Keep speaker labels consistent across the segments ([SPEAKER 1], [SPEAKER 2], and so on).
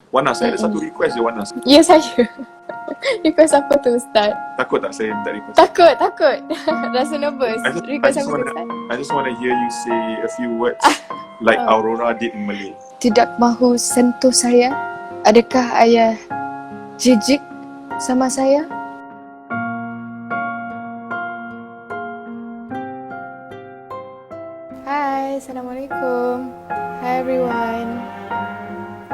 [SPEAKER 1] Wana, saya ada satu request je Wana.
[SPEAKER 2] Ya, saya. Request apa tu Ustaz?
[SPEAKER 1] Takut tak saya minta request?
[SPEAKER 2] Takut. Rasa nervous. Request apa tu Ustaz?
[SPEAKER 1] I just want to hear you say a few words like Aurora did in Malay.
[SPEAKER 2] Tidak mahu sentuh saya? Adakah ayah jijik sama saya? Hai, Assalamualaikum. Hi everyone.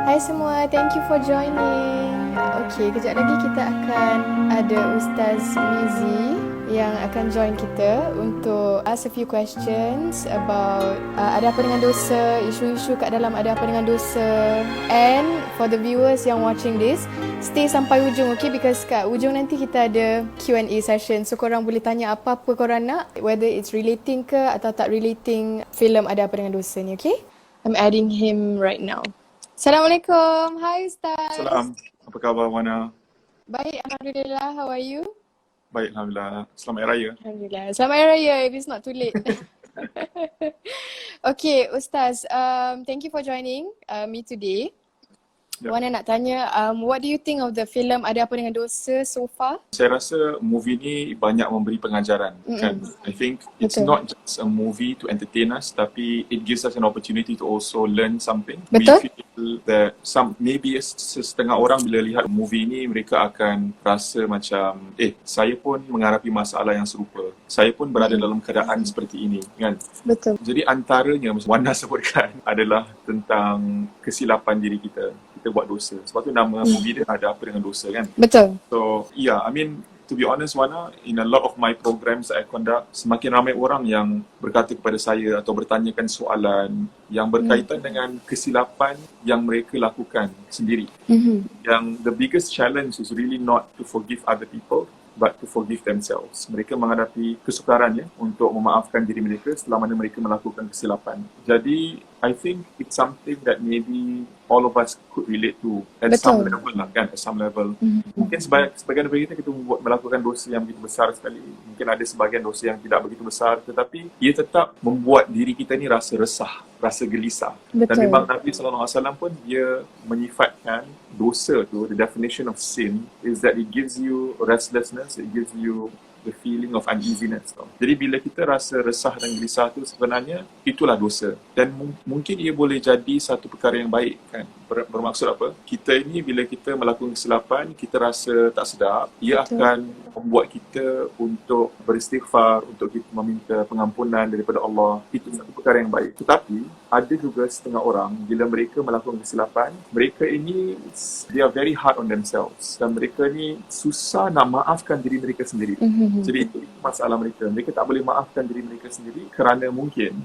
[SPEAKER 2] Hai semua, thank you for joining. Okay, kejap lagi kita akan ada Ustaz Mizi yang akan join kita untuk ask a few questions about ada apa dengan dosa, isu-isu kat dalam ada apa dengan dosa. And for the viewers yang watching this, stay sampai ujung, okay? Because kat ujung nanti kita ada Q&A session. So korang boleh tanya apa-apa korang nak, whether it's relating ke atau tak relating filem ada apa dengan dosa ni, okay? I'm adding him right now. Assalamualaikum. Hai Ustaz.
[SPEAKER 1] Salam. Apa khabar Wana?
[SPEAKER 2] Baik, Alhamdulillah. How are you?
[SPEAKER 1] Baik, Alhamdulillah. Selamat Hari Raya.
[SPEAKER 2] Alhamdulillah. Selamat Hari Raya if it's not too late. Okay, Ustaz. Thank you for joining me today. Wana nak tanya, what do you think of the film Ada Apa Dengan Dosa so far?
[SPEAKER 1] Saya rasa movie ni banyak memberi pengajaran kan. I think it's not just a movie to entertain us, tapi it gives us an opportunity to also learn something.
[SPEAKER 2] Betul.
[SPEAKER 1] We feel that maybe setengah orang bila lihat movie ni mereka akan rasa macam saya pun menghadapi masalah yang serupa. Saya pun berada dalam keadaan seperti ini kan.
[SPEAKER 2] Betul.
[SPEAKER 1] Jadi antaranya Wana sebutkan adalah tentang kesilapan diri kita. Kita buat dosa. Sebab tu nama movie dia Ada Apa Dengan Dosa kan.
[SPEAKER 2] Betul.
[SPEAKER 1] So yeah, I mean to be honest Wana, in a lot of my programs that I conduct, semakin ramai orang yang berkata kepada saya atau bertanyakan soalan yang berkaitan dengan kesilapan yang mereka lakukan sendiri. Yang the biggest challenge is really not to forgive other people, but to forgive themselves. Mereka menghadapi kesukaran untuk memaafkan diri mereka setelah mana mereka melakukan kesilapan. Jadi, I think it's something that maybe all of us could relate to at some level lah kan, at some level. Mungkin sebagian daripada kita melakukan dosa yang begitu besar sekali. Mungkin ada sebagian dosa yang tidak begitu besar, tetapi ia tetap membuat diri kita ni rasa resah, rasa gelisah. Dan memang Nabi SAW pun dia menyifatkan dosa tu, the definition of sin is that it gives you restlessness, it gives you the feeling of uneasiness. Jadi bila kita rasa resah dan gelisah tu sebenarnya itulah dosa. Dan mungkin ia boleh jadi satu perkara yang baik kan. Bermaksud apa? Kita ini bila kita melakukan kesilapan, kita rasa tak sedap, ia akan membuat kita untuk beristighfar, untuk kita meminta pengampunan daripada Allah. Itu satu perkara yang baik. Tetapi ada juga setengah orang bila mereka melakukan kesilapan, mereka ini they are very hard on themselves dan mereka ni susah nak maafkan diri mereka sendiri. Jadi itu masalah mereka. Mereka tak boleh maafkan diri mereka sendiri kerana mungkin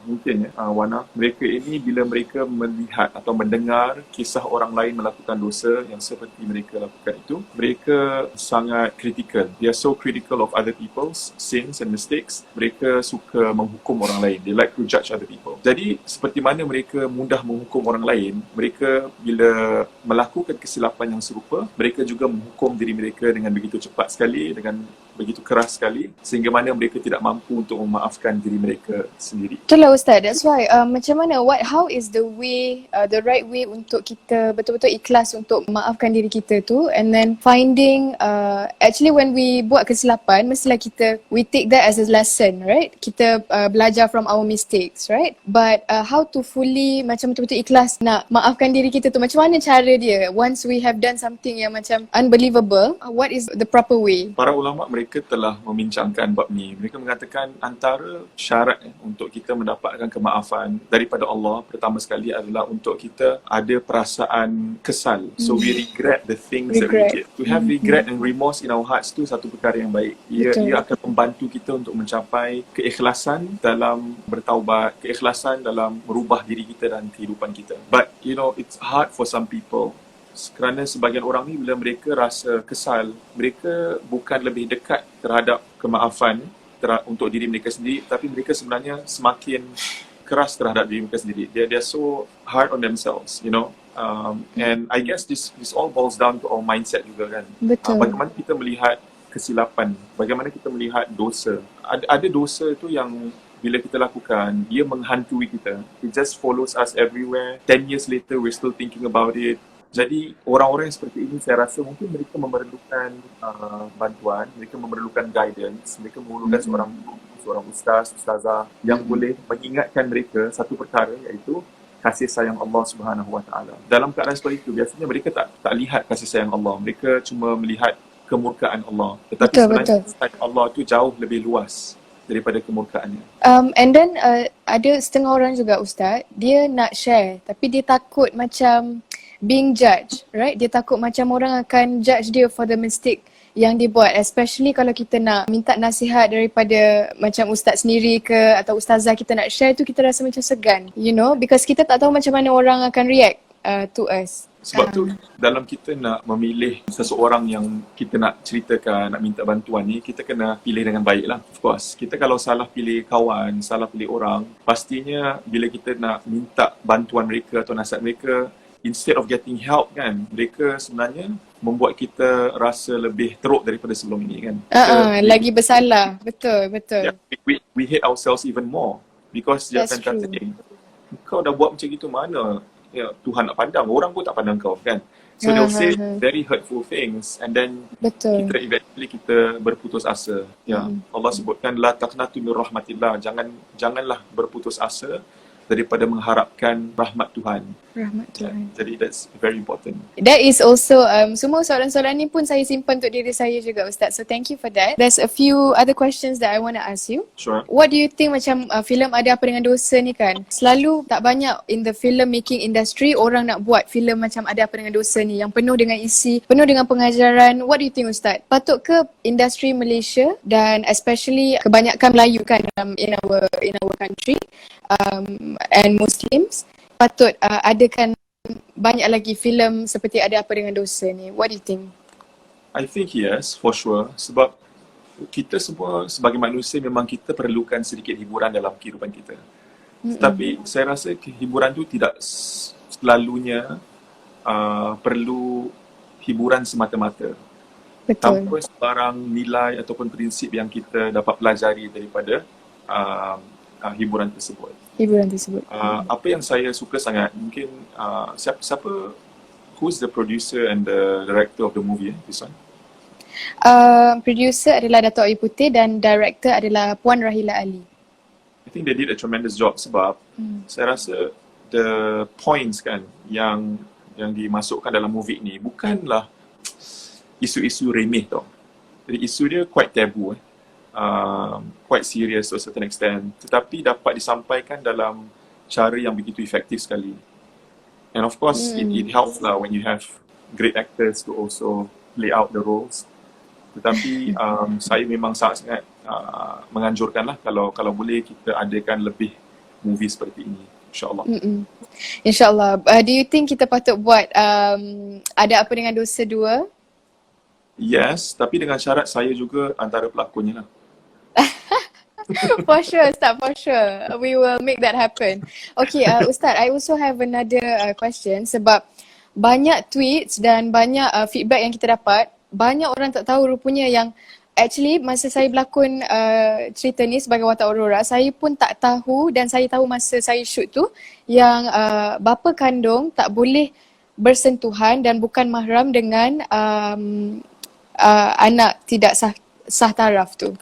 [SPEAKER 1] Wana, mereka ini bila mereka melihat atau mendengar kisah orang lain melakukan dosa yang seperti mereka lakukan itu, mereka sangat critical. They are so critical of other people's sins and mistakes. Mereka suka menghukum orang lain. They like to judge other people. Jadi seperti mana mereka mudah menghukum orang lain, mereka bila melakukan kesilapan yang serupa, mereka juga menghukum diri mereka dengan begitu cepat sekali, dengan begitu keras sekali, sehingga mana mereka tidak mampu untuk memaafkan diri mereka sendiri.
[SPEAKER 2] Itulah Ustaz, that's why macam mana, how is the way, the right way untuk kita betul-betul ikhlas untuk memaafkan diri kita tu, and then finding, actually when we buat kesilapan, mestilah we take that as a lesson, right? Kita belajar from our mistakes, right? But how to fully macam betul-betul ikhlas nak maafkan diri kita tu, macam mana cara dia once we have done something yang macam unbelievable, what is the proper way?
[SPEAKER 1] Para ulama mereka telah membincangkan bab ni. Mereka mengatakan antara syarat untuk kita mendapatkan kemaafan daripada Allah pertama sekali adalah untuk kita ada perasaan kesal. So we regret the things that we did. To have regret and remorse in our hearts tu satu perkara yang baik. Ia akan membantu kita untuk mencapai keikhlasan dalam bertaubat, keikhlasan dalam merubah diri kita dan kehidupan kita. But it's hard for some people. Kerana sebagian orang ni bila mereka rasa kesal, mereka bukan lebih dekat terhadap kemaafan untuk diri mereka sendiri, tapi mereka sebenarnya semakin keras terhadap diri mereka sendiri. They're so hard on themselves, and I guess this all boils down to our mindset juga kan.
[SPEAKER 2] Betul.
[SPEAKER 1] Bagaimana kita melihat kesilapan, bagaimana kita melihat dosa. Ada dosa tu yang bila kita lakukan, dia menghantui kita. It just follows us everywhere. 10 years later, we're still thinking about it. Jadi orang-orang yang seperti ini saya rasa mungkin mereka memerlukan bantuan, mereka memerlukan guidance, mereka memerlukan seorang guru, seorang ustaz, ustazah yang boleh mengingatkan mereka satu perkara, iaitu kasih sayang Allah Subhanahu Wa Taala. Dalam keadaan seperti itu biasanya mereka tak lihat kasih sayang Allah, mereka cuma melihat kemurkaan Allah. Tetapi
[SPEAKER 2] Betul,
[SPEAKER 1] sebenarnya
[SPEAKER 2] betul.
[SPEAKER 1] kasih sayang Allah itu jauh lebih luas daripada kemurkaannya.
[SPEAKER 2] And then ada setengah orang juga Ustaz, dia nak share tapi dia takut macam being judged, right? Dia takut macam orang akan judge dia for the mistake yang dia buat, especially kalau kita nak minta nasihat daripada macam ustaz sendiri ke atau ustazah, kita nak share tu kita rasa macam segan, you know, because kita tak tahu macam mana orang akan react to us.
[SPEAKER 1] Sebab tu dalam kita nak memilih seseorang yang kita nak ceritakan, nak minta bantuan ni, kita kena pilih dengan baik lah. Of course, kita kalau salah pilih kawan, salah pilih orang, pastinya bila kita nak minta bantuan mereka atau nasihat mereka, instead of getting help kan, mereka sebenarnya membuat kita rasa lebih teruk daripada sebelum ini kan.
[SPEAKER 2] Lagi bersalah. Betul, betul.
[SPEAKER 1] Yeah, we hate ourselves even more because dia
[SPEAKER 2] That's
[SPEAKER 1] akan kata,
[SPEAKER 2] true.
[SPEAKER 1] kau dah buat macam gitu, mana ya, Tuhan nak pandang, orang pun tak pandang kau kan. So they'll say very hurtful things and then
[SPEAKER 2] Betul.
[SPEAKER 1] eventually kita berputus asa. Ya, Allah sebutkan la taqnatu min rahmatillah, janganlah berputus asa daripada mengharapkan rahmat Tuhan.
[SPEAKER 2] Rahmat Tuhan.
[SPEAKER 1] Jadi that's very important.
[SPEAKER 2] That is also, semua soalan-soalan ni pun saya simpan untuk diri saya juga Ustaz. So thank you for that. There's a few other questions that I want to ask you.
[SPEAKER 1] Sure.
[SPEAKER 2] What do you think macam filem Ada Apa Dengan Dosa ni kan, selalu tak banyak in the film making industry orang nak buat filem macam Ada Apa Dengan Dosa ni yang penuh dengan isi, penuh dengan pengajaran. What do you think Ustaz? Patut ke industri Malaysia dan especially kebanyakan Melayu kan in our country and Muslims patut adakan banyak lagi filem seperti Ada Apa Dengan Dosa ni? What do you think?
[SPEAKER 1] I think yes, for sure. Sebab kita semua sebagai manusia memang kita perlukan sedikit hiburan dalam kehidupan kita. Tetapi saya rasa hiburan tu tidak selalunya perlu hiburan semata-mata.
[SPEAKER 2] Betul.
[SPEAKER 1] Tanpa sebarang nilai ataupun prinsip yang kita dapat pelajari daripada hiburan tersebut.
[SPEAKER 2] Hiburan tersebut.
[SPEAKER 1] Apa yang saya suka sangat, mungkin siapa who's the producer and the director of the movie, this one?
[SPEAKER 2] Producer adalah Dato' Ayu Putih dan director adalah Puan Rahila Ali.
[SPEAKER 1] I think they did a tremendous job sebab saya rasa the points kan yang dimasukkan dalam movie ni bukanlah isu-isu remeh tau. Jadi isu dia quite taboo, quite serious to a certain extent, tetapi dapat disampaikan dalam cara yang begitu efektif sekali. And of course it helps lah when you have great actors to also play out the roles. Tetapi saya memang sangat-sangat menganjurkan lah kalau boleh kita adakan lebih movie seperti ini, insyaAllah.
[SPEAKER 2] InsyaAllah. Do you think kita patut buat Ada Apa Dengan Dosa 2?
[SPEAKER 1] Yes, tapi dengan syarat saya juga antara pelakonnya lah.
[SPEAKER 2] For sure Ustaz, for sure. We will make that happen. Okay Ustaz, I also have another question sebab banyak tweets dan banyak feedback yang kita dapat, banyak orang tak tahu rupanya yang actually masa saya berlakon cerita ni sebagai Watak Aurora, saya pun tak tahu dan saya tahu masa saya shoot tu yang bapa kandung tak boleh bersentuhan dan bukan mahram dengan anak tidak sah taraf tu.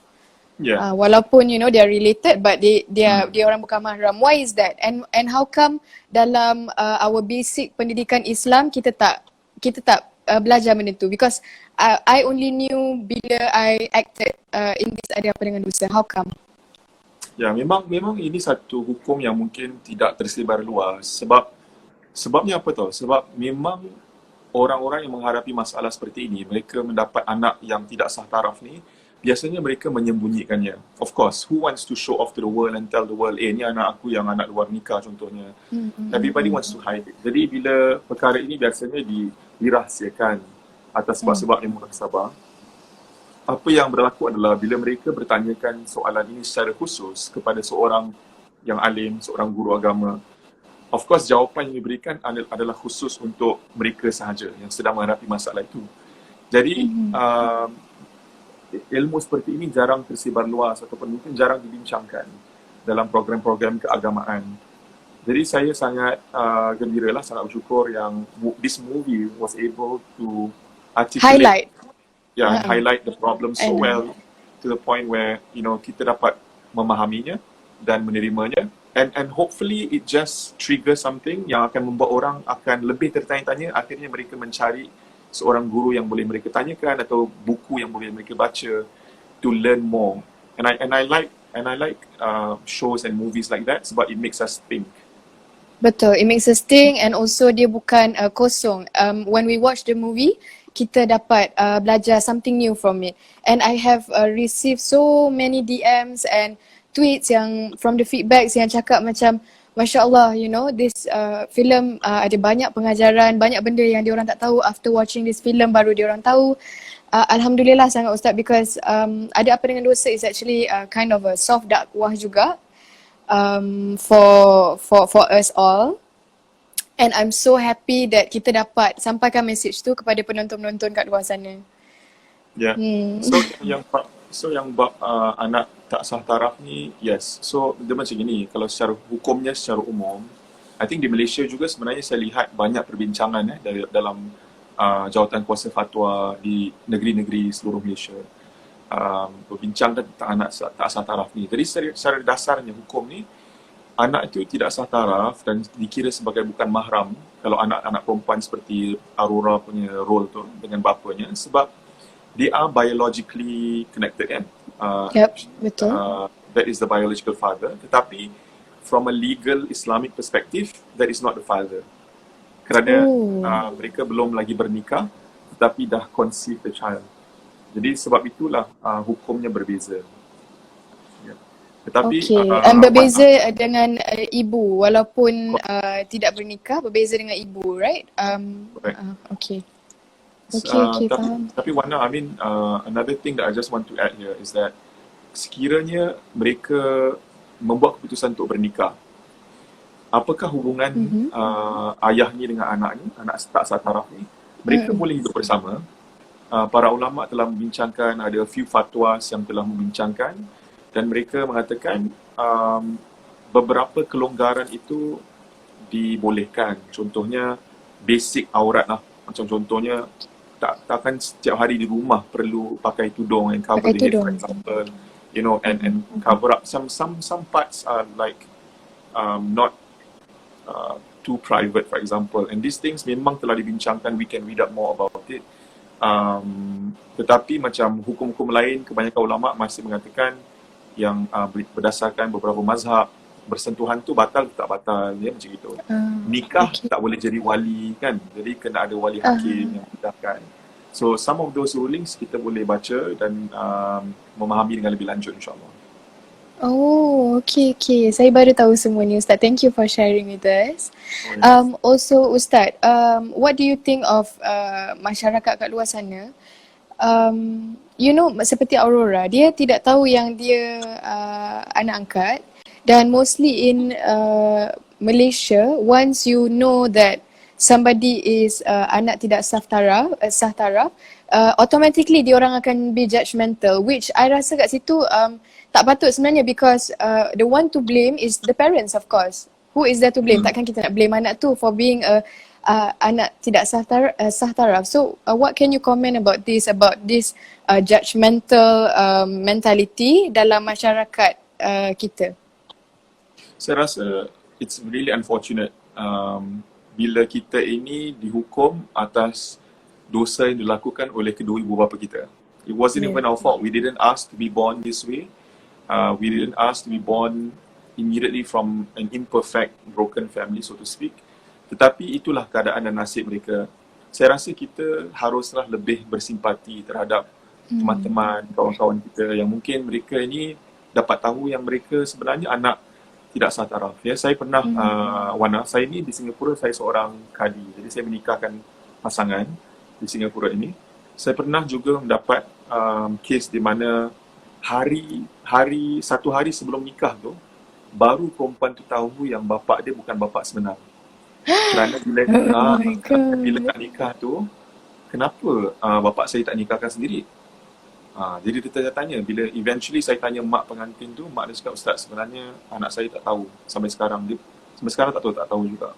[SPEAKER 1] Yeah.
[SPEAKER 2] Walaupun you know they are related but dia orang bukan mahram. Why is that? And how come dalam our basic pendidikan Islam kita tak belajar benda tu? Because I only knew bila I acted in this Ada Apa Dengan Dosa. How come?
[SPEAKER 1] Ya, memang ini satu hukum yang mungkin tidak tersebar luas. Sebabnya apa tau? Sebab memang orang-orang yang menghadapi masalah seperti ini, mereka mendapat anak yang tidak sah taraf ni, biasanya mereka menyembunyikannya. Of course, who wants to show off to the world and tell the world, ni anak aku yang anak luar nikah contohnya. Everybody wants to hide it. Jadi bila perkara ini biasanya dirahsiakan atas sebab-sebab yang munasabah, apa yang berlaku adalah bila mereka bertanyakan soalan ini secara khusus kepada seorang yang alim, seorang guru agama, of course jawapan yang diberikan adalah khusus untuk mereka sahaja yang sedang menghadapi masalah itu. Jadi ilmu seperti ini jarang tersebar luas ataupun mungkin jarang dibincangkan dalam program-program keagamaan. Jadi saya sangat gembira lah, sangat bersyukur yang this movie was able to articulate,
[SPEAKER 2] Highlight.
[SPEAKER 1] yeah, highlight the problem so
[SPEAKER 2] And
[SPEAKER 1] well to the point where kita dapat memahaminya dan menerimanya, and hopefully it just trigger something yang akan membuat orang akan lebih tertanya-tanya, akhirnya mereka mencari seorang guru yang boleh mereka tanyakan atau buku yang boleh mereka baca to learn more. And I like shows and movies like that sebab it makes us think.
[SPEAKER 2] betul, it makes us think, and also dia bukan kosong. When we watch the movie, kita dapat belajar something new from it. And I have received so many DMs and tweets yang from the feedbacks yang cakap macam, Masya Allah, this film ada banyak pengajaran, banyak benda yang diorang tak tahu. After watching this film baru diorang tahu. Alhamdulillah sangat Ustaz, because Ada Apa Dengan Dosa is actually kind of a soft dakwah juga for us all. And I'm so happy that kita dapat sampaikan message tu kepada penonton-penonton kat luar sana.
[SPEAKER 1] Yeah. So yang bab anak tak sah taraf ni, yes. So dia macam gini, kalau secara hukumnya secara umum, I think di Malaysia juga sebenarnya saya lihat banyak perbincangan dalam jawatan kuasa fatwa di negeri-negeri seluruh Malaysia. Berbincang tentang anak tak sah taraf ni. Jadi secara dasarnya hukum ni, anak itu tidak sah taraf dan dikira sebagai bukan mahram kalau anak-anak perempuan seperti Aurora punya role tu dengan bapanya, sebab they are biologically connected kan.
[SPEAKER 2] Betul.
[SPEAKER 1] That is the biological father. Tetapi from a legal Islamic perspective, that is not the father. Kerana mereka belum lagi bernikah tetapi dah conceive the child. Jadi sebab itulah hukumnya berbeza. Tetapi
[SPEAKER 2] berbeza dengan ibu walaupun tidak bernikah, berbeza dengan ibu, right? Okay, faham.
[SPEAKER 1] Tapi Wana, I mean, another thing that I just want to add here is that sekiranya mereka membuat keputusan untuk bernikah, apakah hubungan ayah ni dengan anak ni, anak tak sah taraf ni, mereka boleh hidup bersama. Para ulama telah membincangkan, ada a few fatwas yang telah membincangkan, dan mereka mengatakan beberapa kelonggaran itu dibolehkan. Contohnya basic aurat lah. Macam contohnya takkan setiap hari di rumah perlu pakai tudung and cover the head, for example, and cover up some parts are like not too private, for example, and these things memang telah dibincangkan. We can read up more about it. Tetapi macam hukum-hukum lain, kebanyakan ulama masih mengatakan yang berdasarkan beberapa mazhab, bersentuhan tu batal tak batal, ya, macam itu. Nikah tak boleh jadi wali kan, jadi kena ada wali hakim yang mendaftarkan. So some of those rulings kita boleh baca dan memahami dengan lebih lanjut, insyaAllah.
[SPEAKER 2] Oh, okay. Saya baru tahu semua ni, Ustaz. Thank you for sharing with us. Also, Ustaz, what do you think of masyarakat kat luar sana? Seperti Aurora, dia tidak tahu yang dia anak angkat, dan mostly in Malaysia, once you know that somebody is anak tidak sah taraf, automatically diorang akan be judgemental, which I rasa kat situ tak patut sebenarnya, because the one to blame is the parents, of course. Who is there to blame? Takkan kita nak blame anak tu for being anak tidak sah taraf. So what can you comment about this judgmental mentality dalam masyarakat kita?
[SPEAKER 1] Saya rasa it's really unfortunate bila kita ini dihukum atas dosa yang dilakukan oleh kedua ibu bapa kita. It wasn't even our fault. We didn't ask to be born this way. We didn't ask to be born immediately from an imperfect, broken family, so to speak. Tetapi itulah keadaan dan nasib mereka. Saya rasa kita haruslah lebih bersimpati terhadap teman-teman, kawan-kawan kita yang mungkin mereka ini dapat tahu yang mereka sebenarnya anak tidak sah taraf. Ya, saya pernah, Wana, saya ni di Singapura, saya seorang kadi. Jadi saya menikahkan pasangan di Singapura ini. Saya pernah juga mendapat kes di mana satu hari sebelum nikah tu, baru perempuan tu tahu yang bapa dia bukan bapa sebenar. Kerana bila nak nikah tu, kenapa bapa saya tak nikahkan sendiri? Jadi dia tanya, bila eventually saya tanya mak pengantin tu, mak dia cakap, Ustaz, sebenarnya anak saya tak tahu sampai sekarang. Sampai sekarang tak tahu juga.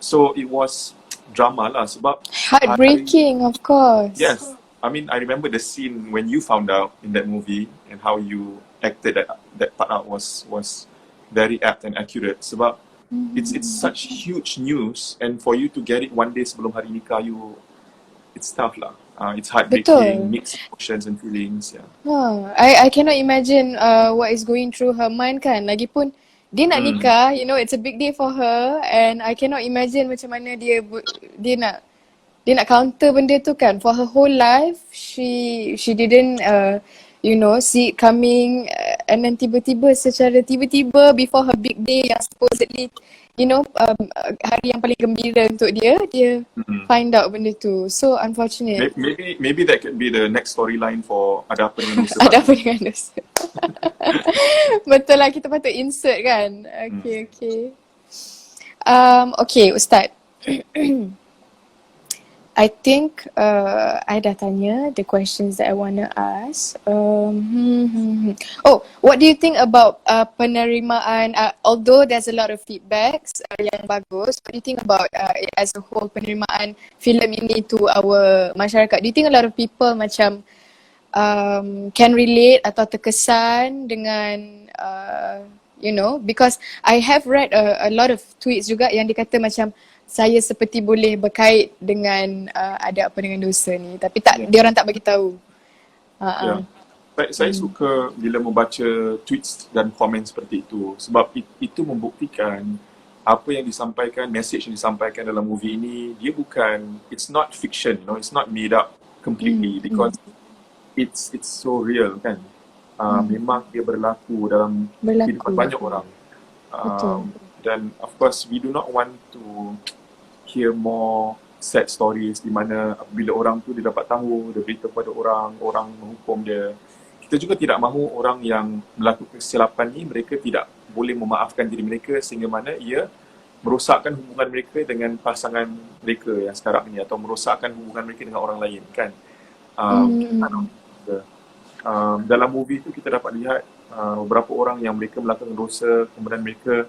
[SPEAKER 1] So it was drama lah sebab
[SPEAKER 2] Heartbreaking, of course.
[SPEAKER 1] yes, I mean I remember the scene when you found out in that movie and how you acted that part out was very apt and accurate sebab it's such huge news and for you to get it one day sebelum hari nikah you, it's tough lah. It's heartbreaking,
[SPEAKER 2] Betul.
[SPEAKER 1] mixed emotions and feelings. Yeah.
[SPEAKER 2] I cannot imagine what is going through her mind kan. Lagipun dia nak nikah, you know, it's a big day for her and I cannot imagine macam mana dia nak counter benda tu kan. For her whole life, she didn't you know, see it coming and then secara tiba-tiba before her big day yang supposedly, you know, hari yang paling gembira untuk dia find out benda tu. So unfortunate.
[SPEAKER 1] Maybe that could be the next storyline for Ada Apa Dengan Dosa.
[SPEAKER 2] Ada apa dengan dosa? Betul lah, kita patut insert kan. Okay. Okay, Ustaz. I think I dah tanya the questions that I want to ask. Oh, what do you think about penerimaan, although there's a lot of feedbacks yang bagus, what do you think about as a whole penerimaan filem ini to our masyarakat? Do you think a lot of people macam can relate atau terkesan dengan you know, because I have read a lot of tweets juga yang dikata macam saya seperti boleh berkait dengan Ada Apa Dengan Dosa ni, tapi dia orang tak bagi tahu.
[SPEAKER 1] Saya suka bila membaca tweets dan komen seperti itu sebab itu membuktikan apa yang disampaikan, message yang disampaikan dalam movie ini, dia bukan, it's not fiction, you know, it's not made up completely because it's so real kan. Memang dia berlaku dalam kehidupan banyak orang. Dan of course we do not want to hear more sad stories di mana bila orang tu dia dapat tahu, dia beritahu kepada orang menghukum dia. Kita juga tidak mahu orang yang melakukan kesilapan ni mereka tidak boleh memaafkan diri mereka sehingga mana ia merosakkan hubungan mereka dengan pasangan mereka yang sekarang ni atau merosakkan hubungan mereka dengan orang lain kan. Dalam movie tu kita dapat lihat beberapa orang yang mereka melakukan dosa kemudian mereka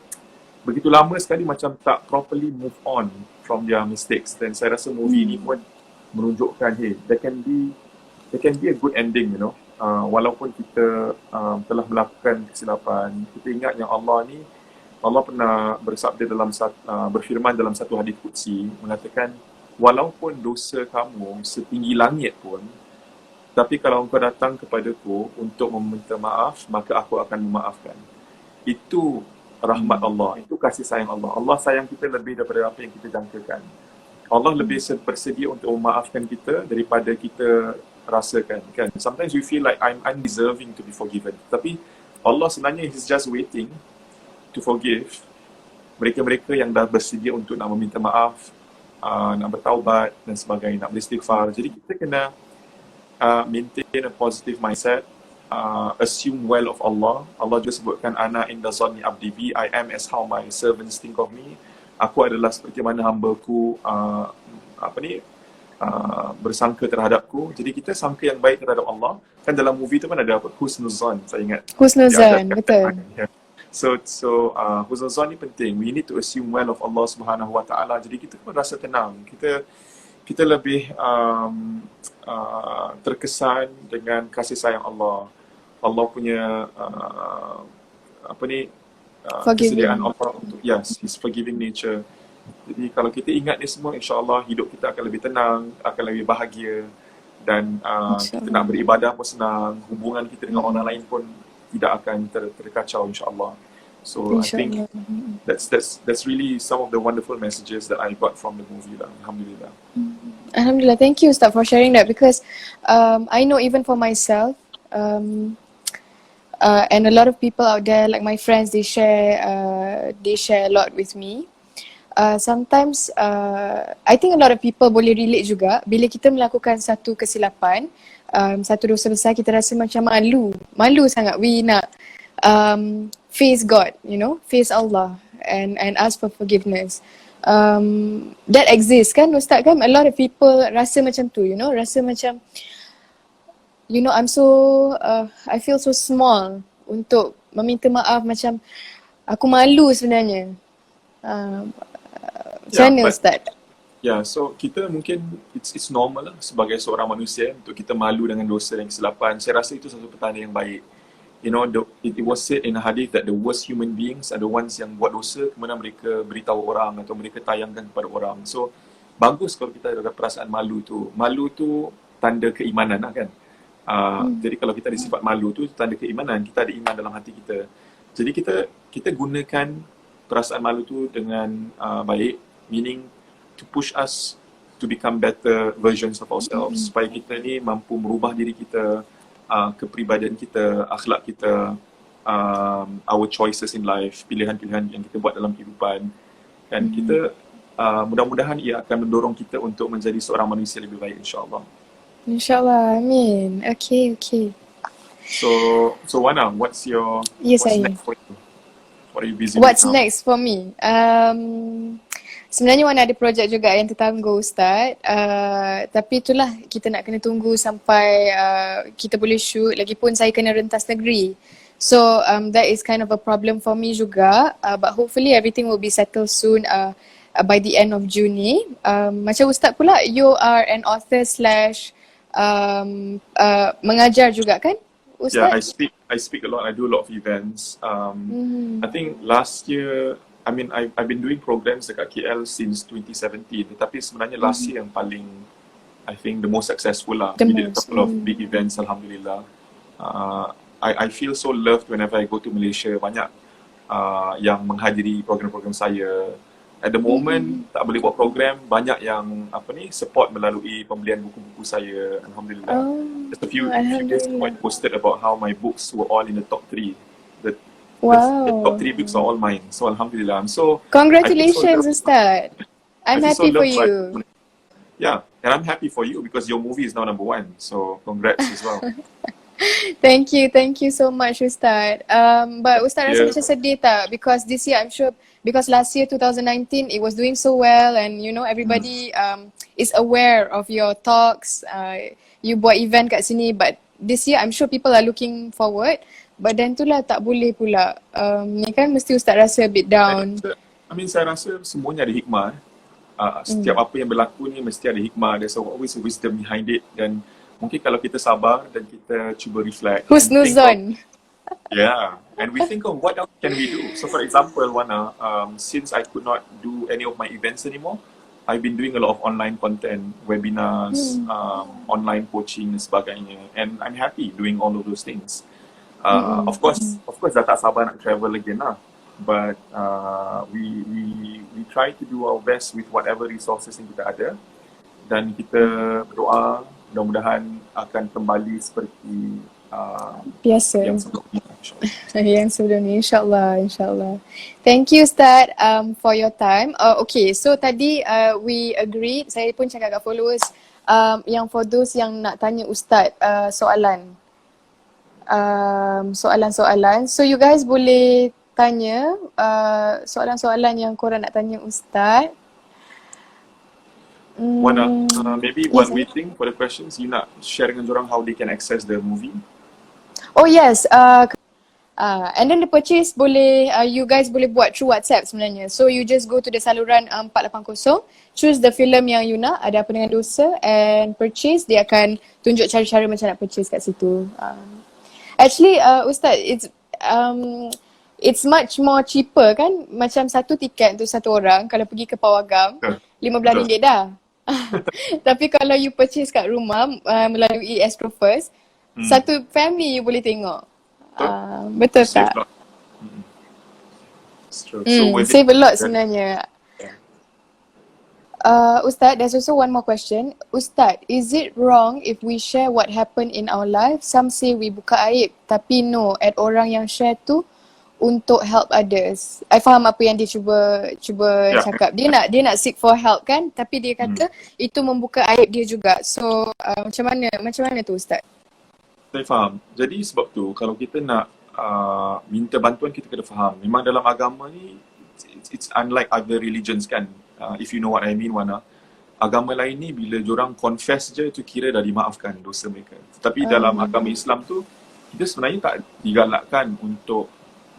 [SPEAKER 1] begitu lama sekali macam tak properly move on from their mistakes, dan saya rasa movie ni pun menunjukkan there can be a good ending, you know. Walaupun kita telah melakukan kesilapan, kita ingat yang Allah pernah bersabda berfirman dalam satu hadis qudsi mengatakan walaupun dosa kamu setinggi langit pun, tapi kalau engkau datang kepadaku untuk meminta maaf, maka aku akan memaafkan. Itu rahmat Allah, itu kasih sayang Allah. Allah sayang kita lebih daripada apa yang kita jangkakan. Allah lebih bersedia untuk memaafkan kita daripada kita rasakan kan. Sometimes we feel like I'm undeserving to be forgiven. Tapi Allah sebenarnya He's just waiting to forgive mereka-mereka yang dah bersedia untuk nak meminta maaf, nak bertaubat dan sebagainya, nak beristighfar. Jadi kita kena maintain a positive mindset, assume well of Allah. Allah juga sebutkan ana inda zanni abdi bi, I am as how my servants think of me. Aku adalah seperti mana hamba-Ku bersangka terhadapku. Jadi kita sangka yang baik terhadap Allah. Kan dalam movie tu kan ada apa? Husnuzan, saya ingat.
[SPEAKER 2] Husnuzan, betul.
[SPEAKER 1] So husnuzan ni penting. We need to assume well of Allah Subhanahu Wa Taala. Jadi kita pun rasa tenang. Kita lebih terkesan dengan kasih sayang Allah. Allah punya kesediaan Allah untuk His forgiving nature. Jadi kalau kita ingat ni semua, insya-Allah hidup kita akan lebih tenang, akan lebih bahagia dan kita nak beribadah pun senang, hubungan kita dengan orang lain pun tidak akan terkacau insya-Allah. So I think that's really some of the wonderful messages that I got from the movie lah. Alhamdulillah.
[SPEAKER 2] Alhamdulillah. Thank you Ustaz for sharing that because I know even for myself and a lot of people out there, like my friends, they share a lot with me. Sometimes I think a lot of people boleh relate juga bila kita melakukan satu kesilapan, satu dosa besar, kita rasa macam malu sangat. We nak face God, you know, face Allah and ask for forgiveness. That exists kan Ustaz kan? A lot of people rasa macam tu, you know, rasa macam I'm so I feel so small untuk meminta maaf, macam aku malu sebenarnya. Macam mana
[SPEAKER 1] but
[SPEAKER 2] Ustaz?
[SPEAKER 1] so kita mungkin it's normal lah sebagai seorang manusia untuk kita malu dengan dosa dan kesilapan. Saya rasa itu satu petanda yang baik. You know, it was said in a hadith that the worst human beings are the ones yang buat dosa kemudian mereka beritahu orang atau mereka tayangkan kepada orang. So bagus kalau kita ada perasaan malu tu. Malu tu tanda keimanan lah kan. Jadi kalau kita ada sifat malu tu tanda keimanan, kita ada iman dalam hati kita. Jadi kita gunakan perasaan malu tu dengan baik, meaning to push us to become better versions of ourselves, supaya kita ni mampu merubah diri kita, kepribadian kita, akhlak kita, our choices in life, pilihan-pilihan yang kita buat dalam kehidupan. Dan kita mudah-mudahan ia akan mendorong kita untuk menjadi seorang manusia lebih baik, insyaAllah.
[SPEAKER 2] InsyaAllah, amin. Okay.
[SPEAKER 1] So Wana, what's
[SPEAKER 2] Yes,
[SPEAKER 1] next for you? What are you busy
[SPEAKER 2] What's
[SPEAKER 1] with now?
[SPEAKER 2] next for me? Sebenarnya Wana ada projek juga yang tertangguh Ustaz. Tapi itulah kita nak kena tunggu sampai kita boleh shoot. Lagipun saya kena rentas negeri. So that is kind of a problem for me juga. But hopefully everything will be settled soon by the end of June ni. Macam Ustaz pula, you are an author slash mengajar juga kan Ustaz?
[SPEAKER 1] Yeah, I speak a lot. I do a lot of events. I think last year, I've been doing programs dekat KL since 2017. Tetapi sebenarnya last year yang paling, I think the most successful lah. We did a couple of big events, alhamdulillah. I feel so loved whenever I go to Malaysia. Banyak yang menghadiri program-program saya. At the moment tak boleh buat program, banyak yang support melalui pembelian buku-buku saya, alhamdulillah. Just a few days ago I posted about how my books were all in the top 3. The top 3 books are all mine. So alhamdulillah, I'm so
[SPEAKER 2] Congratulations Ustaz. I'm happy for you.
[SPEAKER 1] Yeah, and I'm happy for you because your movie is now number 1. So congrats as well.
[SPEAKER 2] Thank you so much Ustaz. But Ustaz rasa macam sedih tak? Because this year I'm sure, because last year 2019 it was doing so well and you know everybody is aware of your talks. You buat event kat sini, but this year I'm sure people are looking forward. But then tu lah tak boleh pula. Ni kan mesti Ustaz rasa a bit down.
[SPEAKER 1] Saya rasa semuanya ada hikmah. Setiap apa yang berlaku ni mesti ada hikmah. There's always a wisdom behind it. Dan mungkin kalau kita sabar dan kita cuba reflect.
[SPEAKER 2] Husnuzon.
[SPEAKER 1] Yeah, and we think of what else can we do. So for example, Wana, since I could not do any of my events anymore, I've been doing a lot of online content, webinars, online coaching dan sebagainya. And I'm happy doing all of those things. Of course dah tak sabar nak travel again lah. But we try to do our best with whatever resources yang kita ada. Dan kita berdoa mudah-mudahan akan kembali seperti
[SPEAKER 2] biasa
[SPEAKER 1] yang sebelum ini,
[SPEAKER 2] yang sebelum ni, insyaAllah. Thank you Ustaz for your time. Okay, so tadi we agreed, saya pun cakap kat followers yang for those yang nak tanya Ustaz soalan, so you guys boleh tanya soalan-soalan yang korang nak tanya Ustaz.
[SPEAKER 1] Wana, maybe while waiting for the questions, you nak share dengan orang how they can access the movie?
[SPEAKER 2] Oh yes, and then the purchase boleh, you guys boleh buat through WhatsApp sebenarnya. So you just go to the saluran 480, choose the film yang you nak, ada apa dengan dosa, and purchase. Dia akan tunjuk cara-cara macam nak purchase kat situ. Actually, Ustaz, it's much more cheaper kan? Macam satu tiket untuk satu orang, kalau pergi ke Pawagam, RM15 dah. Tapi kalau you purchase kat rumah melalui Astro First, satu family you boleh tengok. Betul tak? Save a lot sebenarnya. Ustaz, there's also one more question. Ustaz, is it wrong if we share what happened in our life? Some say we buka aib, tapi no, at orang yang share tu untuk help others. I faham apa yang dia cuba cakap. Dia nak seek for help kan, tapi dia kata itu membuka aib dia juga. So macam mana tu Ustaz?
[SPEAKER 1] Saya faham. Jadi sebab tu kalau kita nak minta bantuan, kita kena faham. Memang dalam agama ni it's unlike other religions kan. If you know what I mean, Wana. Agama lain ni bila diorang confess je tu kira dah dimaafkan dosa mereka. Tetapi dalam agama Islam tu kita sebenarnya tak digalakkan untuk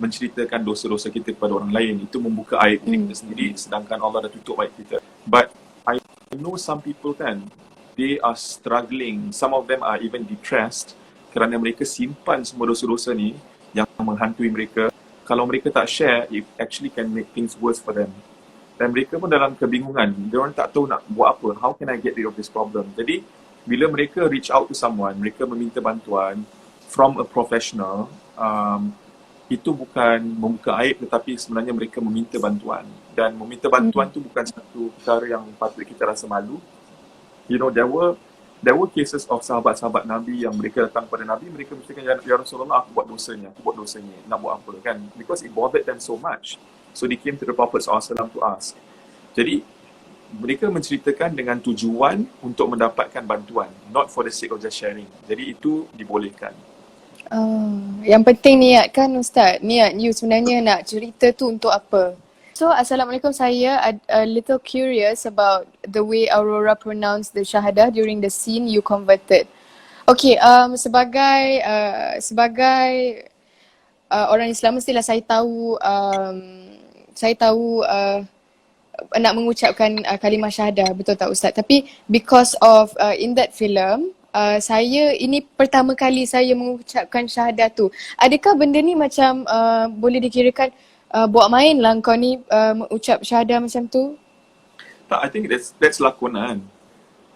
[SPEAKER 1] menceritakan dosa-dosa kita kepada orang lain. Itu membuka aib diri kita sendiri, sedangkan Allah dah tutup aib kita. But I know some people kan, they are struggling, some of them are even depressed kerana mereka simpan semua dosa-dosa ni yang menghantui mereka. Kalau mereka tak share, it actually can make things worse for them. Dan mereka pun dalam kebingungan, dia orang tak tahu nak buat apa, how can I get rid of this problem. Jadi bila mereka reach out to someone, mereka meminta bantuan from a professional, itu bukan membuka aib, tetapi sebenarnya mereka meminta bantuan. Dan meminta bantuan tu bukan satu perkara yang patut kita rasa malu. You know, there were cases of sahabat-sahabat Nabi yang mereka datang kepada Nabi, mereka mengatakan, ya Rasulullah, aku buat dosanya, nak buat apa kan? Because it bothered them so much. So they came to the Prophet SAW to ask. Jadi, mereka menceritakan dengan tujuan untuk mendapatkan bantuan, not for the sake of just sharing. Jadi itu dibolehkan.
[SPEAKER 2] Yang penting niat kan Ustaz? Niat you sebenarnya nak cerita tu untuk apa? So, Assalamualaikum, saya a little curious about the way Aurora pronounced the syahadah during the scene you converted. Okay, sebagai orang Islam, mestilah saya tahu nak mengucapkan kalimah syahadah, betul tak Ustaz? Tapi because of in that film, saya ini pertama kali saya mengucapkan syahadah tu. Adakah benda ni macam boleh dikirakan buat main lah kau ni ucap syahadah macam tu?
[SPEAKER 1] Tak, I think that's lakonan.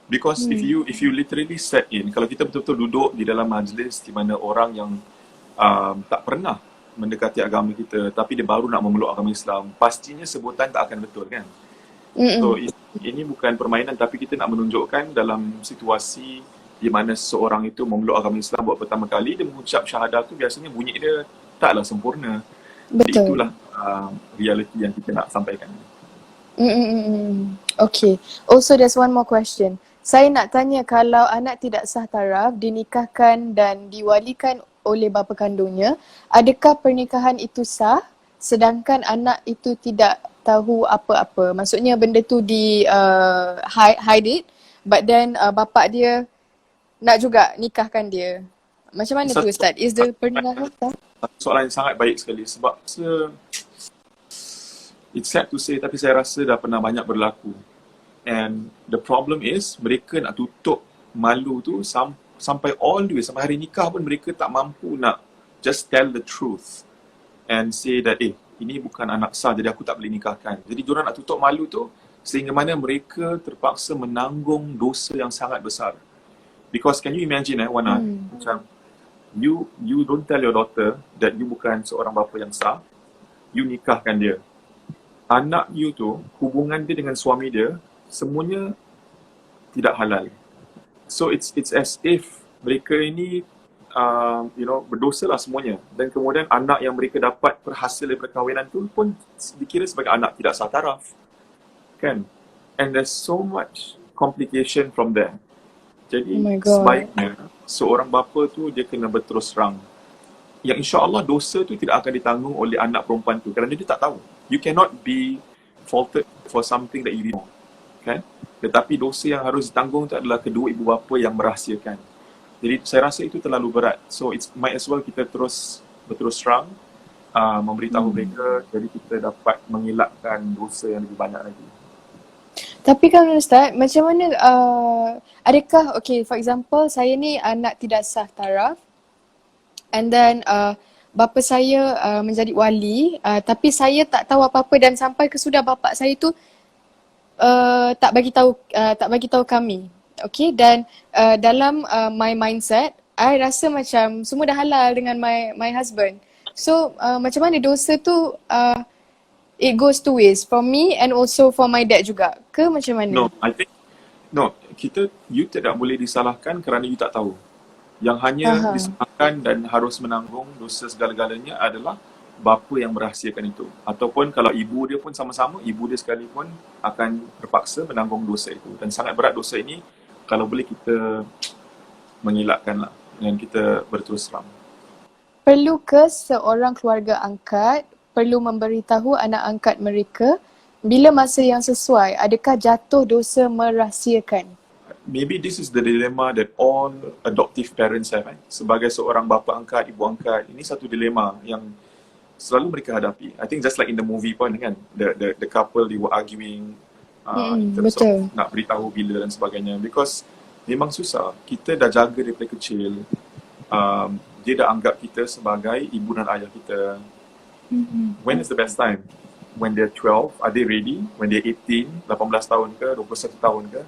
[SPEAKER 1] Because if you literally set in, kalau kita betul-betul duduk di dalam majlis di mana orang yang tak pernah mendekati agama kita, tapi dia baru nak memeluk agama Islam, pastinya sebutan tak akan betul kan? So ini bukan permainan, tapi kita nak menunjukkan dalam situasi di mana seseorang itu memeluk agama Islam buat pertama kali, dia mengucap syahadah tu biasanya bunyi dia taklah sempurna. Jadi itulah reality yang kita nak sampaikan.
[SPEAKER 2] Okay. Also there's one more question. Saya nak tanya, kalau anak tidak sah taraf, dinikahkan dan diwalikan oleh bapa kandungnya, adakah pernikahan itu sah sedangkan anak itu tidak tahu apa-apa? Maksudnya benda tu di hide it, but then bapa dia nak juga nikahkan dia. Macam mana tu Ustaz? Is the pernikahan sah?
[SPEAKER 1] Soalan yang sangat baik sekali sebab it's sad to say, tapi saya rasa dah pernah banyak berlaku. And the problem is mereka nak tutup malu tu sampai all the way, sampai hari nikah pun mereka tak mampu nak just tell the truth and say that ini bukan anak sah, jadi aku tak boleh nikahkan. Jadi diorang nak tutup malu tu sehingga mana mereka terpaksa menanggung dosa yang sangat besar. Because can you imagine Wana, macam you don't tell your daughter that you bukan seorang bapa yang sah, you nikahkan dia. Anak you tu, hubungan dia dengan suami dia, semuanya tidak halal. So it's as if mereka ini berdosa lah semuanya. Dan kemudian anak yang mereka dapat berhasil dari perkahwinan tu pun dikira sebagai anak tidak sah taraf. Kan? And there's so much complication from there. Jadi sebaiknya seorang bapa tu dia kena berterus terang. Yang insya-Allah dosa tu tidak akan ditanggung oleh anak perempuan tu kerana dia tak tahu. You cannot be faulted for something that you didn't know. Kan? Tetapi dosa yang harus ditanggung itu adalah kedua ibu bapa yang merahsiakan. Jadi saya rasa itu terlalu berat. So it's might as well kita terus berterus terang, memberitahu mereka, jadi kita dapat mengelakkan dosa yang lebih banyak lagi.
[SPEAKER 2] Tapi kan Ustaz, macam mana, adakah, okay, for example, saya ni anak tidak sah taraf, and then bapa saya menjadi wali, tapi saya tak tahu apa-apa dan sampai kesudah bapa saya tu tak bagi tahu kami. Okay, dan dalam my mindset, I rasa macam semua dah halal dengan my husband. So macam mana dosa tu it goes two ways, for me and also for my dad juga ke macam mana?
[SPEAKER 1] You tidak boleh disalahkan kerana you tak tahu. Yang hanya disalahkan dan harus menanggung dosa segala-galanya adalah bapa yang merahsiakan itu. Ataupun kalau ibu dia pun sama-sama, ibu dia sekalipun akan terpaksa menanggung dosa itu. Dan sangat berat dosa ini, kalau boleh kita mengelakkanlah dengan kita berterus terang.
[SPEAKER 2] Perlu ke seorang keluarga angkat perlu memberitahu anak angkat mereka bila masa yang sesuai? Adakah jatuh dosa merahsiakan?
[SPEAKER 1] Maybe this is the dilemma that all adoptive parents have. Sebagai seorang bapa angkat, ibu angkat, ini satu dilema yang selalu mereka hadapi. I think just like in the movie pun kan, the couple they were arguing in terms of
[SPEAKER 2] Betul.
[SPEAKER 1] nak beritahu bila dan sebagainya, because memang susah. Kita dah jaga daripada kecil. Dia dah anggap kita sebagai ibu dan ayah kita. When is the best time? When they're 12, are they ready? When they're 18, 18 tahun ke, 21 tahun ke?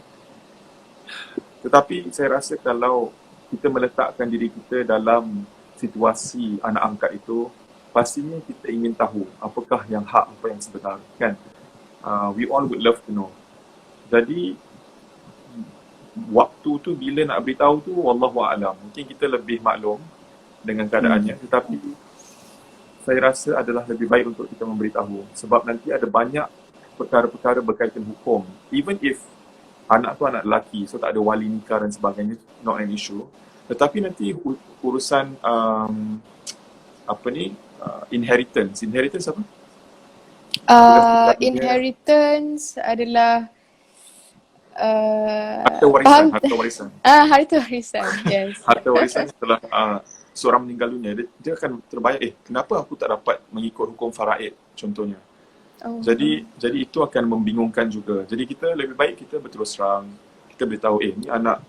[SPEAKER 1] Tetapi saya rasa kalau kita meletakkan diri kita dalam situasi anak angkat itu, pastinya kita ingin tahu apakah yang hak, apa yang sebenar, kan? We all would love to know. Jadi waktu tu bila nak beritahu tu, wallahu a'lam. Mungkin kita lebih maklum dengan keadaannya, tetapi saya rasa adalah lebih baik untuk kita memberitahu, sebab nanti ada banyak perkara-perkara berkaitan hukum. Even if anak tu anak lelaki, so tak ada wali nikah dan sebagainya, not an issue. Tetapi nanti urusan inheritance apa?
[SPEAKER 2] Inheritance adalah
[SPEAKER 1] Harta warisan.
[SPEAKER 2] harta warisan. Yes.
[SPEAKER 1] Harta warisan setelah seorang meninggal dunia, dia akan terbayang, kenapa aku tak dapat mengikut hukum faraid contohnya. Jadi itu akan membingungkan juga. Jadi kita lebih baik kita berterus terang, kita beritahu, ni anak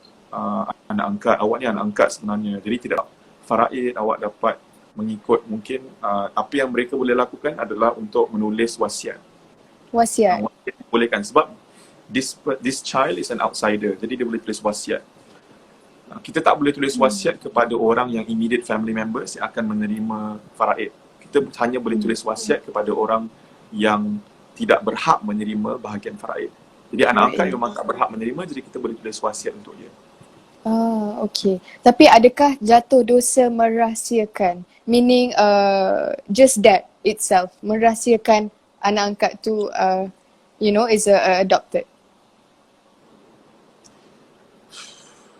[SPEAKER 1] angkat, awak ni anak angkat sebenarnya. Jadi tidak faraid awak dapat mengikut. Mungkin apa yang mereka boleh lakukan adalah untuk menulis wasiat.
[SPEAKER 2] Wasiat.
[SPEAKER 1] Bolehkan, sebab this child is an outsider, jadi dia boleh tulis wasiat. Kita tak boleh tulis wasiat kepada orang yang immediate family members yang akan menerima faraid. Kita hanya boleh tulis wasiat kepada orang yang tidak berhak menerima bahagian faraid. Jadi anak angkat memang tak berhak menerima, jadi kita boleh tulis wasiat untuk dia.
[SPEAKER 2] Okay. Tapi adakah jatuh dosa merahsiakan? Meaning just that itself, merahsiakan anak angkat tu is adopted.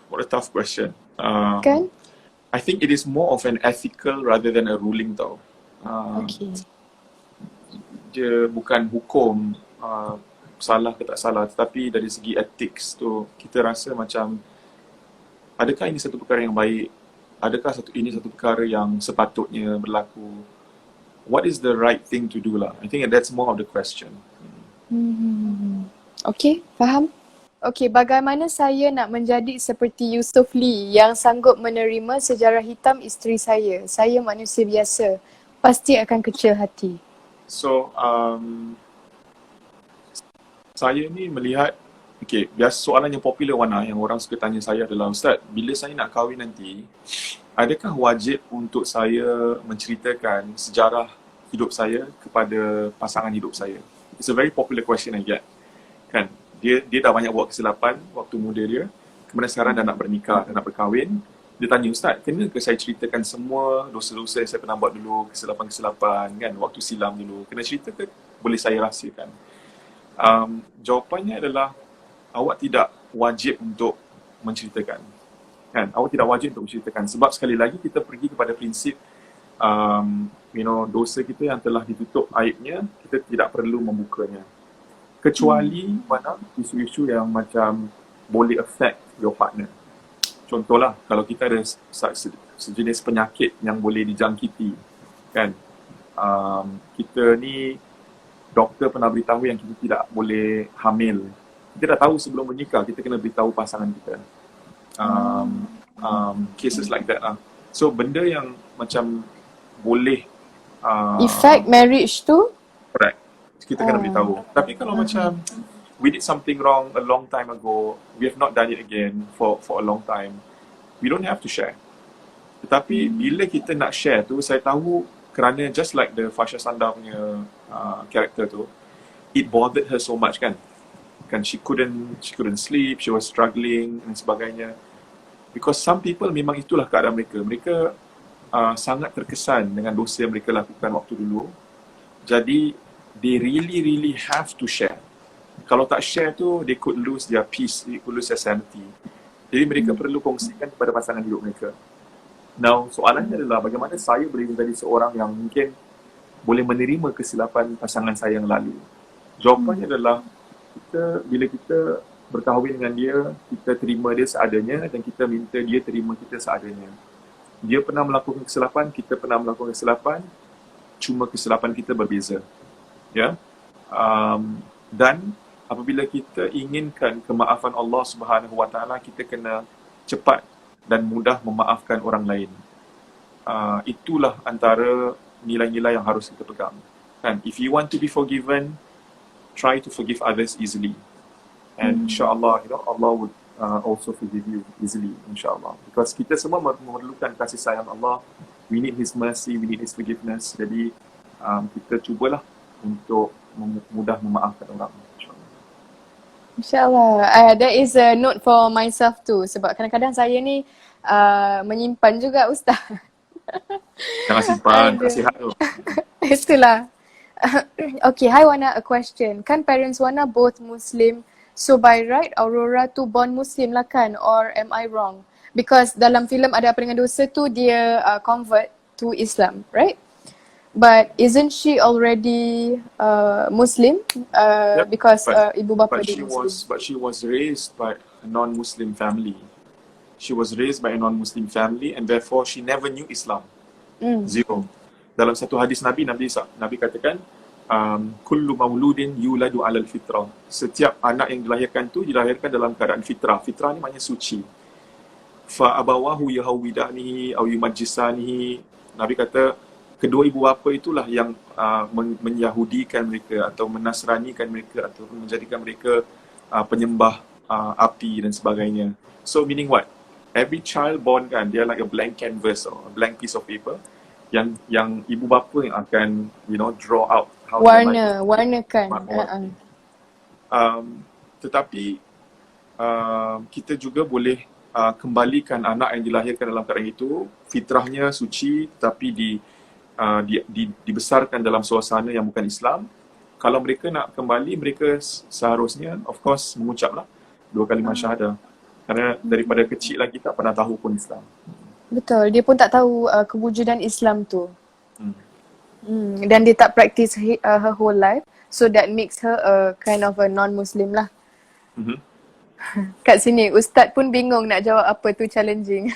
[SPEAKER 1] What a tough question.
[SPEAKER 2] Kan?
[SPEAKER 1] I think it is more of an ethical rather than a ruling tau.
[SPEAKER 2] Okay.
[SPEAKER 1] Dia bukan hukum salah ke tak salah, tetapi dari segi ethics tu kita rasa macam adakah ini satu perkara yang baik? Adakah ini satu perkara yang sepatutnya berlaku? What is the right thing to do lah? I think that's more of the question.
[SPEAKER 2] Okay, faham? Okay, bagaimana saya nak menjadi seperti Yusuf Lee yang sanggup menerima sejarah hitam isteri saya? Saya manusia biasa, pasti akan kecil hati.
[SPEAKER 1] So, saya ni melihat, biasa soalan yang popular Wana, yang orang suka tanya saya adalah, Ustaz, bila saya nak kahwin nanti, adakah wajib untuk saya menceritakan sejarah hidup saya kepada pasangan hidup saya? It's a very popular question I get. Kan? Dia dah banyak buat kesilapan waktu muda dia, kemudian sekarang dah nak bernikah, dah nak berkahwin. Dia tanya, Ustaz, kena ke saya ceritakan semua dosa-dosa yang saya pernah buat dulu, kesilapan-kesilapan kan, waktu silam dulu, kena cerita ke boleh saya rahsiakan? Jawapannya adalah awak tidak wajib untuk menceritakan, kan? Awak tidak wajib untuk menceritakan, sebab sekali lagi kita pergi kepada prinsip dosa kita yang telah ditutup aibnya, kita tidak perlu membukanya. Kecuali mana isu-isu yang macam boleh affect your partner. Contohlah, kalau kita ada sejenis penyakit yang boleh dijangkiti, kan? Kita ni, doktor pernah beritahu yang kita tidak boleh hamil. Kita dah tahu sebelum menikah, kita kena beritahu pasangan kita. Cases like that lah. So, benda yang macam boleh
[SPEAKER 2] Effect marriage tu?
[SPEAKER 1] correct. Kita kena beritahu. Tapi kalau macam we did something wrong a long time ago, we have not done it again for a long time, we don't have to share. Tetapi bila kita nak share tu, saya tahu kerana just like the Fasha Sanda punya character tu, it bothered her so much kan. She couldn't sleep, she was struggling dan sebagainya. Because some people memang itulah keadaan mereka. Mereka sangat terkesan dengan dosa yang mereka lakukan waktu dulu. Jadi they really have to share. Kalau tak share tu, they could lose their peace, they could lose their sanity. Jadi mereka perlu kongsikan kepada pasangan hidup mereka. Now, soalannya adalah bagaimana saya boleh menjadi seorang yang mungkin boleh menerima kesilapan pasangan saya yang lalu. Jawapannya adalah bila kita berkahwin dengan dia, kita terima dia seadanya dan kita minta dia terima kita seadanya. Dia pernah melakukan kesilapan, kita pernah melakukan kesilapan. cuma kesilapan kita berbeza. Ya. Dan apabila kita inginkan kemaafan Allah Subhanahu Wa Taala, kita kena cepat dan mudah memaafkan orang lain. Itulah antara nilai-nilai yang harus kita pegang. Kan, if you want to be forgiven, try to forgive others easily, and insyaAllah, Allah would also forgive you easily, insyaAllah. Because kita semua memerlukan kasih sayang Allah. We need His mercy, we need His forgiveness. Jadi kita cubalah untuk mudah memaafkan orang, insyaAllah.
[SPEAKER 2] InsyaAllah. That is a note for myself too. Sebab kadang-kadang saya ni menyimpan juga Ustaz.
[SPEAKER 1] Jangan simpan, nasihat tu.
[SPEAKER 2] Itulah. Okay, hi Wana, a question. Kan parents Wana both Muslim, so by right Aurora tu born Muslim lah kan? Or am I wrong? Because dalam filem Ada Apa Dengan Dosa tu dia convert to Islam, right? But isn't she already Muslim?
[SPEAKER 1] Yep,
[SPEAKER 2] Because ibu bapa
[SPEAKER 1] But
[SPEAKER 2] dia Muslim.
[SPEAKER 1] she was raised by a non-Muslim family. She was raised by a non-Muslim family, and therefore she never knew Islam. Zero. Dalam satu hadis Nabi katakan, kullu mauludin yuladu alal fitrah. Setiap anak yang dilahirkan tu dilahirkan dalam keadaan fitrah. Fitrah ni maknanya suci. Fa abawahu yahawidanihi aw yumajjisanihi. Nabi kata kedua ibu bapa itulah yang menyahudikan mereka atau menasranikan mereka atau menjadikan mereka penyembah api dan sebagainya. So meaning what? Every child born kan, dia like a blank canvas or a blank piece of paper yang ibu bapa yang akan draw out how
[SPEAKER 2] Warnakan.
[SPEAKER 1] tetapi kita juga boleh kembalikan anak yang dilahirkan dalam keadaan itu fitrahnya suci tetapi dibesarkan dalam suasana yang bukan Islam. Kalau mereka nak kembali, mereka seharusnya of course mengucaplah 2 kalimah syahadah, kerana daripada kecil lagi tak pernah tahu pun Islam.
[SPEAKER 2] Betul, dia pun tak tahu kewujudan Islam tu. Dan dia tak practice her whole life. So that makes her a kind of a non-Muslim lah. Kat sini, Ustaz pun bingung nak jawab apa tu, challenging.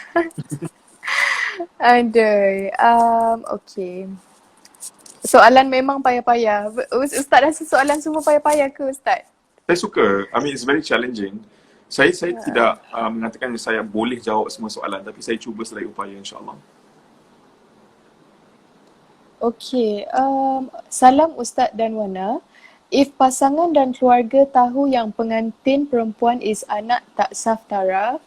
[SPEAKER 2] Aduh, okay. Soalan memang payah-payah. Ustaz rasa soalan semua payah-payah ke Ustaz?
[SPEAKER 1] Saya suka, I mean it's very challenging. Saya tidak mengatakan saya boleh jawab semua soalan, tapi saya cuba selai upaya, insyaAllah.
[SPEAKER 2] Okay, salam Ustaz dan Wana. If pasangan dan keluarga tahu yang pengantin perempuan is anak tak saf taraf,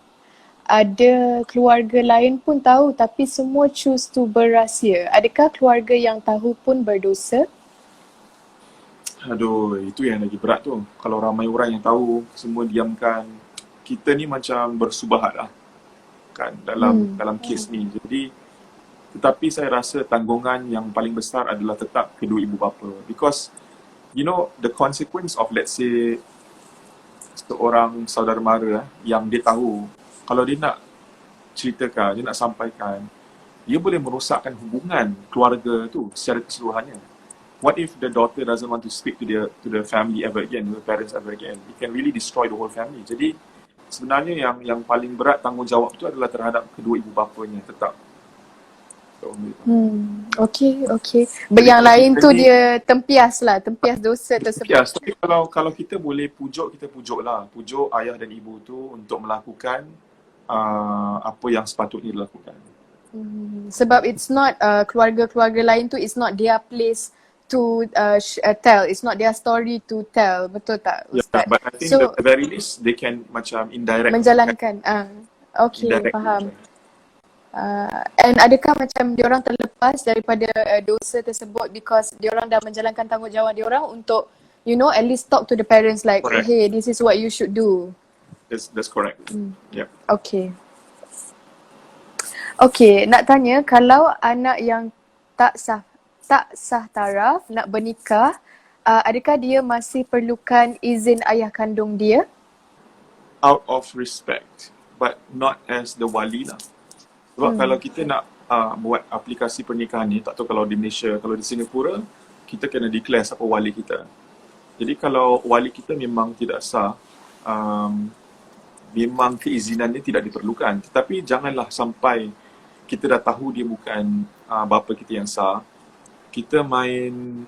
[SPEAKER 2] ada keluarga lain pun tahu tapi semua choose to berahsia, adakah keluarga yang tahu pun berdosa?
[SPEAKER 1] Aduh, itu yang lagi berat tu. Kalau ramai orang yang tahu, semua diamkan, kita ni macam bersubahat lah kan dalam kes ni. Jadi tetapi saya rasa tanggungan yang paling besar adalah tetap kedua ibu bapa, because the consequence of, let's say, seorang saudara mara yang dia tahu, kalau dia nak ceritakan, dia nak sampaikan, dia boleh merosakkan hubungan keluarga tu secara keseluruhannya. What if the daughter doesn't want to speak to the family ever again, to the parents ever again? It can really destroy the whole family. Jadi sebenarnya yang paling berat tanggungjawab itu adalah terhadap kedua ibu bapanya tetap.
[SPEAKER 2] Okay. Yang lain tu dia tempias dosa tersebut.
[SPEAKER 1] Tempias, tapi kalau kita boleh pujuk, kita pujuklah. Pujuk ayah dan ibu tu untuk melakukan apa yang sepatutnya dilakukan.
[SPEAKER 2] Sebab it's not keluarga-keluarga lain tu, it's not their place to tell. It's not their story to tell. Betul tak Ustaz?
[SPEAKER 1] Yeah, but I think at the very least they can macam indirect
[SPEAKER 2] menjalankan. Okay, faham. And adakah macam diorang terlepas daripada dosa tersebut because diorang dah menjalankan tanggungjawab diorang untuk at least talk to the parents like,
[SPEAKER 1] correct.
[SPEAKER 2] Hey, this is what you should do.
[SPEAKER 1] That's correct. Yeah.
[SPEAKER 2] Okay, nak tanya, kalau anak yang tak sah taraf nak bernikah, adakah dia masih perlukan izin ayah kandung dia?
[SPEAKER 1] Out of respect, but not as the wali lah. Sebab kalau kita nak buat aplikasi pernikahan ni, tak tahu kalau di Malaysia, kalau di Singapura, kita kena declare siapa wali kita. Jadi kalau wali kita memang tidak sah, memang keizinan dia tidak diperlukan. Tetapi janganlah sampai kita dah tahu dia bukan bapa kita yang sah, kita main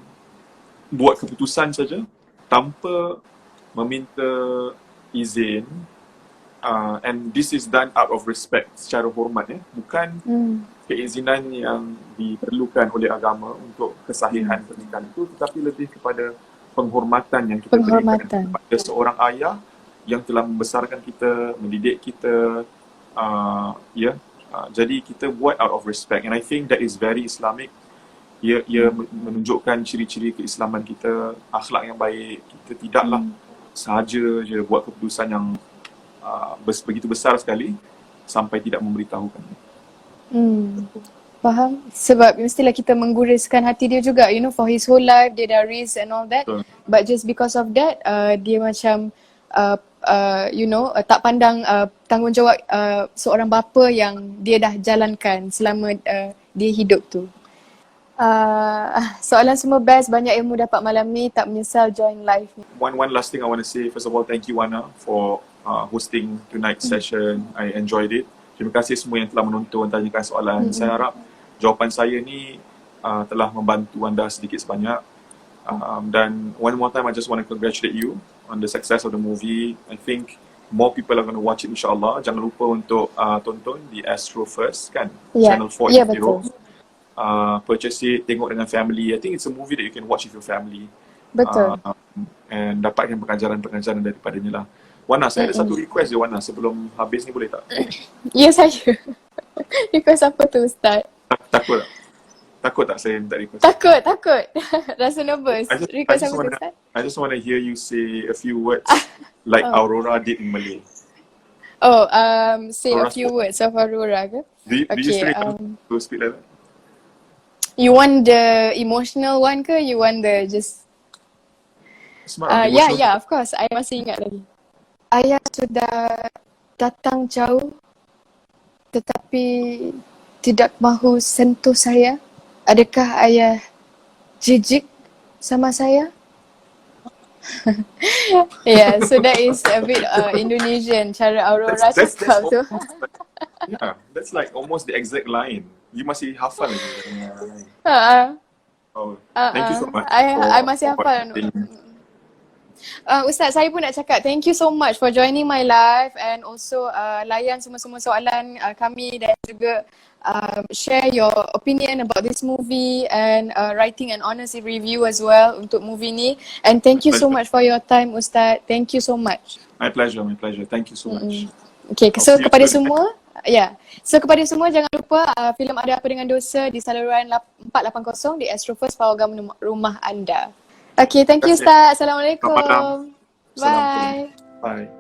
[SPEAKER 1] buat keputusan saja tanpa meminta izin, and this is done out of respect, secara hormat, bukan keizinan yang diperlukan oleh agama untuk kesahihan pernikahan itu, tetapi lebih kepada penghormatan yang kita berikan kepada seorang ayah yang telah membesarkan kita, mendidik kita, jadi kita buat out of respect, and I think that is very Islamic. Ia menunjukkan ciri-ciri keislaman kita, akhlak yang baik. Kita tidaklah sahaja je buat keputusan yang begitu besar sekali sampai tidak memberitahukan.
[SPEAKER 2] Faham? Sebab mestilah kita mengguriskan hati dia juga, you know, for his whole life dia dah risk and all that. But just because of that, dia macam you know, tak pandang tanggungjawab seorang bapa yang dia dah jalankan selama dia hidup tu. Soalan semua best, banyak ilmu dapat malam ni, tak menyesal join live ni.
[SPEAKER 1] One last thing I want to say. First of all, thank you Wana for hosting tonight's session. I enjoyed it. Terima kasih semua yang telah menonton, tanyakan soalan. Saya harap jawapan saya ni telah membantu anda sedikit sebanyak. Dan one more time, I just want to congratulate you on the success of the movie. I think more people are going to watch it, insyaAllah. Jangan lupa untuk tonton di Astro First, kan? Channel 480.
[SPEAKER 2] Betul.
[SPEAKER 1] Purchase it, tengok dengan family. I think it's a movie that you can watch with your family.
[SPEAKER 2] Betul.
[SPEAKER 1] And dapatkan pengajaran-pengajaran daripadanya lah. Wana, saya ada satu request je Wana, sebelum habis ni, boleh tak?
[SPEAKER 2] Ya, saya. Request apa tu Ustaz?
[SPEAKER 1] Takut tak? Takut tak saya minta request?
[SPEAKER 2] Takut. Rasa nervous. Request apa tu Ustaz?
[SPEAKER 1] I just want to hear you say a few words like Aurora did in Malay.
[SPEAKER 2] Say
[SPEAKER 1] Aurora
[SPEAKER 2] a few words of Aurora ke?
[SPEAKER 1] Do you still to speak like that?
[SPEAKER 2] You want the emotional one ke? You want the just... Yeah, of course. I masih ingat lagi. Ayah sudah datang jauh tetapi tidak mahu sentuh saya. Adakah ayah jijik sama saya? Yeah, so that is a bit Indonesian cara Aurora cakap tu.
[SPEAKER 1] Yeah, that's like almost the exact line. You masih hafal lagi. Thank you so much.
[SPEAKER 2] I masih hafal. Ustaz, saya pun nak cakap thank you so much for joining my live and also layan semua-semua soalan kami dan juga share your opinion about this movie and writing an honest review as well untuk movie ni. And thank you so much for your time Ustaz. Thank you so much.
[SPEAKER 1] My pleasure. Thank you so much.
[SPEAKER 2] Okay, so kepada semua, so kepada semua jangan lupa filem Ada Apa Dengan Dosa di saluran 480 di Astro First program rumah anda. Okay, thank you Ustaz. Assalamualaikum.
[SPEAKER 1] Selamat malam.
[SPEAKER 2] Bye.
[SPEAKER 1] Bye.